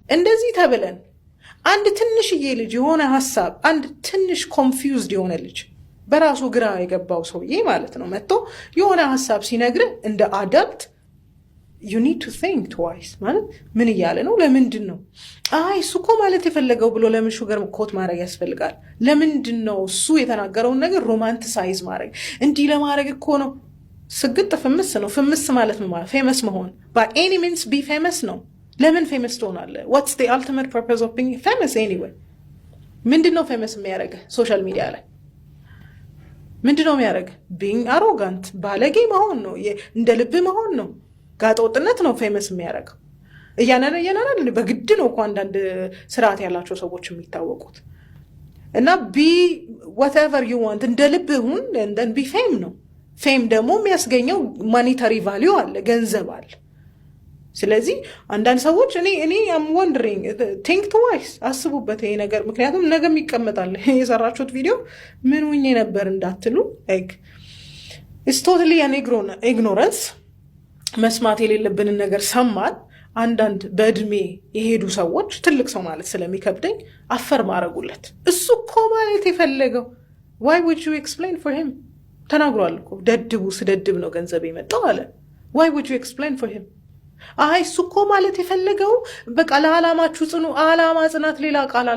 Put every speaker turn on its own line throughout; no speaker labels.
እንደዚህ ተብለን አንድ ትንሽዬ ልጅ የሆነ ሀሳብ አንድ ትንሽ ኮንፊውዝድ የሆነ ልጅ በራሱ ግራ የገባው ሰውዬ ማለት ነው መጥቶ የሆነ ሀሳብ ሲነግርህ እንደ አዳልት you need to think twice ማለት ምን እያለ ነው? ለምንድን ነው እሱ እኮ ማለት የፈለገው ብሎ ለምን ሹገር ኮት ማድረግ ያስፈልጋል? ለምንድን ነው እሱ የተናገረውን ነገር ሮማንቲሳይዝ ማድረግ? እንዲህ ለማድረግ እኮ ነው። ስግጥ ፍምስ ነው። ፍምስ ማለት ነው ማለት ፌመስ መሆን by any means be famous ነው። ለምን ፌመስ ትሆናለህ? what's the ultimate purpose of being famous anyway? ምንድነው ፌመስ የሚያደርግህ? ሶሻል ሚዲያ ላይ ምንድነው የሚያደርግህ? being arrogant ባለጌ መሆን ነው። እንደ ልብ መሆን ነው። ጋጠወጥነት ነው ፌመስ የሚያደርገው። እያናና በግድ ነው እኮ አንዳንድ ስርዓት ያላቸው ሰዎች የሚታወቁት። እና be whatever you want እንደ ልብ ሁን and then be fame ነው። ፌም ደግሞ የሚያስገኘው ማኒታሪ ቫልዩ አለ፣ ገንዘብ አለ። ስለዚህ አንዳንድ ሰዎች እኔ am wondering think twice አስቡበት ይሄ ነገር። ምክንያቱም ነገም ይቀመጣል የሰራችሁት ቪዲዮ ምን ሆኜ ነበር እንዳትሉ like it's totally an ignorance። መስማት የሌለብንን ነገር ሰማን። አንዳንድ በእድሜ የሄዱ ሰዎች ትልቅ ሰው ማለት ስለሚከብደኝ አፈር ማረጉለት። እሱ እኮ ማለት የፈለገው why would you explain for him ተናግሯል እኮ ደድቡ ስደድብ ነው ገንዘብ የመጣው አለ። why would you explain for him እሱ እኮ ማለት የፈለገው በቃ ለዓላማችሁ ጽኑ። ዓላማ ጽናት ሌላ ቃል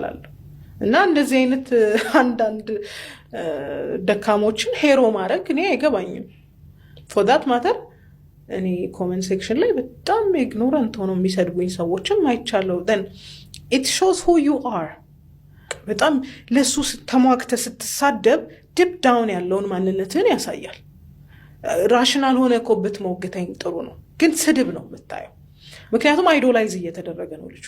አለው። እና እንደዚህ አይነት አንዳንድ ደካሞችን ሄሮ ማድረግ እኔ አይገባኝም። for that matter እኔ ኮሜንት ሴክሽን ላይ በጣም ኢግኖራንት ሆኖ የሚሰድቡኝ ሰዎችም አይቻለሁ። then it shows who you are። በጣም ለሱ ተሟግተህ ስትሳደብ ዲፕ ዳውን ያለውን ማንነትህን ያሳያል። ራሽናል ሆነ እኮ ብትሞግተኝ ጥሩ ነው፣ ግን ስድብ ነው የምታየው። ምክንያቱም አይዶላይዝ እየተደረገ ነው ልጁ።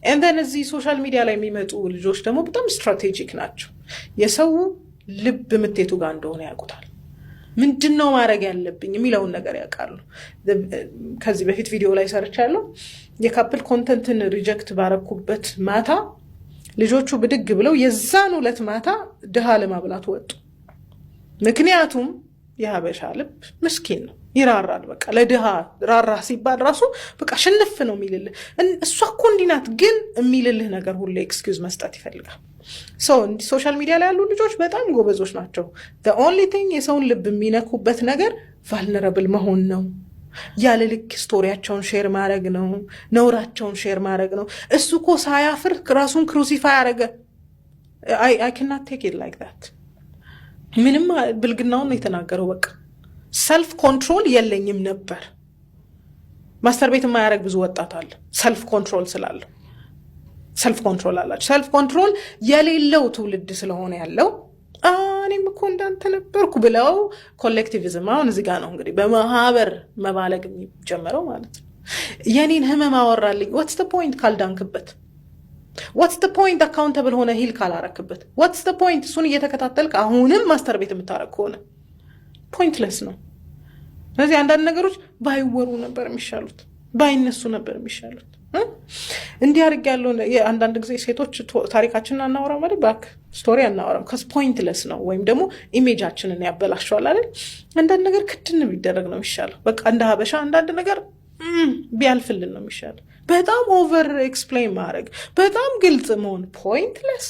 and then እዚህ ሶሻል ሚዲያ ላይ የሚመጡ ልጆች ደግሞ በጣም ስትራቴጂክ ናቸው። የሰው ልብ ምቴቱ ጋር እንደሆነ ያውቁታል። ምንድነው ማድረግ ያለብኝ የሚለውን ነገር ያውቃሉ። ከዚህ በፊት ቪዲዮ ላይ ሰርቻለሁ። የካፕል ኮንተንትን ሪጀክት ባረኩበት ማታ ልጆቹ ብድግ ብለው የዛን ሁለት ማታ ድሃ ለማብላት ወጡ። ምክንያቱም የሀበሻ ልብ ምስኪን ነው፣ ይራራል። በቃ ለድሃ ራራ ሲባል ራሱ በቃ ሽንፍ ነው የሚልልህ። እሷ እኮ እንዲህ ናት ግን የሚልልህ ነገር ሁሉ ኤክስኪውዝ መስጠት ይፈልጋል። ሶሻል ሚዲያ ላይ ያሉ ልጆች በጣም ጎበዞች ናቸው። the only thing የሰውን ልብ የሚነኩበት ነገር ቫልነረብል መሆን ነው። ያለ ልክ ስቶሪያቸውን ሼር ማድረግ ነው፣ ነውራቸውን ሼር ማድረግ ነው። እሱ እኮ ሳያፍር ራሱን ክሩሲፋይ አደረገ። I cannot take it like that። ምንም ብልግናውን ነው የተናገረው። በቃ ሰልፍ ኮንትሮል የለኝም ነበር። ማስተር ቤት የማያደርግ ብዙ ወጣት አለ ሰልፍ ኮንትሮል ስላለው። ሰልፍ ኮንትሮል አላቸው። ሰልፍ ኮንትሮል የሌለው ትውልድ ስለሆነ ያለው እኔም እኮ እንዳንተ ነበርኩ ብለው ኮሌክቲቪዝም። አሁን እዚህ ጋር ነው እንግዲህ በማህበር መባለግ የሚጀመረው ማለት ነው። የኔን ህመም አወራልኝ። what's the point ካልዳንክበት? what's the point አካውንተብል ሆነ ሂል ካላረክበት? what's the point እሱን እየተከታተልክ አሁንም ማስተር ቤት የምታረግ ከሆነ ፖይንትለስ ነው። ስለዚህ አንዳንድ ነገሮች ባይወሩ ነበር የሚሻሉት፣ ባይነሱ ነበር የሚሻሉት። እንዲህ አድርግ ያለው አንዳንድ ጊዜ ሴቶች ታሪካችንን አናወራም ማለት ባክ ስቶሪ አናወራም ከስ ፖይንትለስ ነው፣ ወይም ደግሞ ኢሜጃችንን ያበላሸዋል አይደል? አንዳንድ ነገር ክድን ቢደረግ ነው የሚሻለው። በቃ እንደ ሀበሻ አንዳንድ ነገር ቢያልፍልን ነው የሚሻለው። በጣም ኦቨር ኤክስፕሌን ማድረግ፣ በጣም ግልጽ መሆን ፖይንትለስ